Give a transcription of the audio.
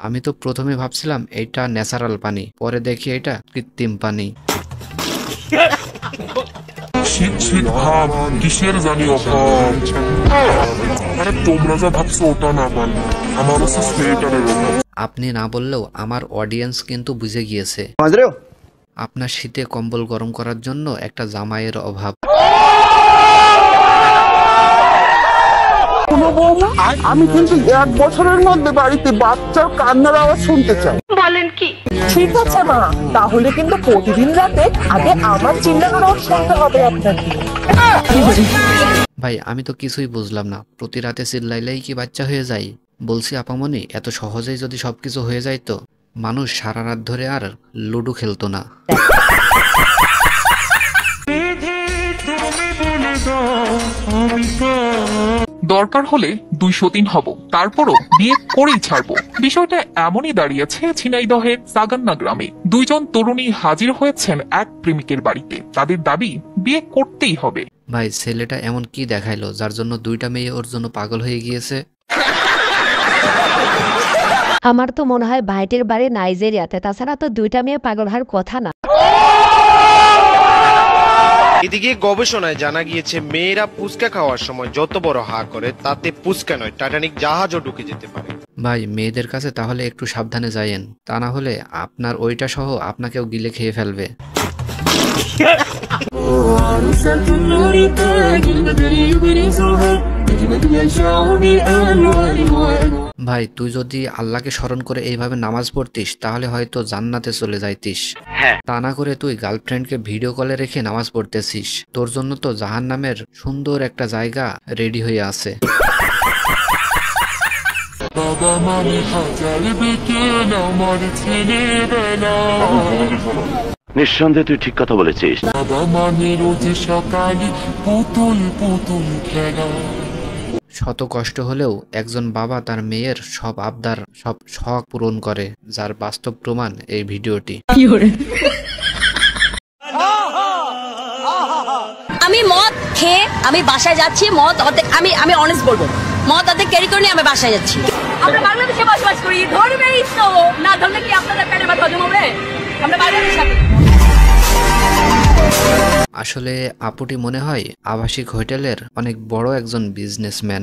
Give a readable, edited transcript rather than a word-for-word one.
আমি তো প্রথমে ভাবছিলাম এটা ন্যাচারাল পানি, পরে দেখি এটা কৃত্রিম পানি। শীত শীত ভাব, কিসের জানি অভাব। আরে তোমরা যা ভাবছো ওটা না পারলে আমার হচ্ছে সোয়েটারের অভাব। আপনি না বললেও আমার অডিয়েন্স কিন্তু বুঝে গিয়েছে আপনার শীতে কম্বল গরম করার জন্য একটা জামাইয়ের অভাব। আমি কিন্তু 1 বছরের মধ্যে বাড়িতে বাচ্চার কান্নার আওয়াজ শুনতে চাই। বলেন কি? ঠিক আছে মা, তাহলে কিন্তু প্রতিদিন রাতে আগে আমার চিল্লানোর আওয়াজ শুনতে হবে আপনাকে। ভাই আমি তো কিছুই বুঝলাম না, প্রতি রাতে চিল্লাইলেই কি বাচ্চা হয়ে যায়? বলছি আপামনি, এত সহজেই যদি সবকিছু হয়ে যায় তো মানুষ সারা রাত ধরে আর লুডো খেলতো না। দরকার হলে 203 হব, তারপরও বিয়ে করেই ছাড়বো। বিষয়টা এমনই দাঁড়িয়েছে ঝিনাইদহের সাগান্না গ্রামে। 2 জন তরুণী হাজির হয়েছেন এক প্রেমিকের বাড়িতে। তাদের দাবি বিয়ে করতেই হবে। ভাই ছেলেটা এমন কি দেখাইলো যার জন্য 2টা মেয়ে ওর জন্য পাগল হয়ে গিয়েছে? আমার তো মনে হয় ভাইটির বাড়ি নাইজেরিয়াতে, তাছাড়া তো 2টা মেয়ে পাগল হওয়ার কথা না। এদিকে গবেষণায় জানা গিয়েছে মেয়েরা পুচকা খাওয়ার সময় যত বড় হা করে তাতে পুচকা নয় টাইটানিক জাহাজও ঢুকে যেতে পারে। ভাই মেয়েদের কাছে তাহলে একটু সাবধানে যাইয়েন, তা না হলে আপনার ওইটা সহ আপনাকেও গিলে খেয়ে ফেলবে। ভাই তুই যদি আল্লাহকে স্মরণ করে এইভাবে নামাজ পড়তিস তাহলে হয়তো জান্নাতে চলে যাইতিস। তা না করে তুই গার্লফ্রেন্ডকে ভিডিও কলে রেখে নামাজ পড়তেছিস। তোর জন্য তো জাহান্নামের সুন্দর একটা জায়গা রেডি হয়ে আছে। নিঃসন্দেহে তুই ঠিক কথা বলেছিস। শত কষ্ট হলেও একজন বাবা তার মেয়ের সব আবদার, সব শখ পূরণ করে, যার বাস্তব প্রমাণ এই ভিডিওটি। আমি মদ খেয়ে আমি বাসায় যাচ্ছি, মদ আমি অনেস্ট বলবো, মদ অর্ধেক ক্যারি করে নিয়ে আমি বাসায় যাচ্ছি। আমরা বাংলাদেশে বসবাস করি, ধর্মেই তো না ধরলে কি আপনাদের পেটে ব্যথা জমাবে? আমরা বাংলাদেশে আসলে আপুটি মনে হয় আবাসিক হোটেলের অনেক বড় একজন বিজনেসম্যান।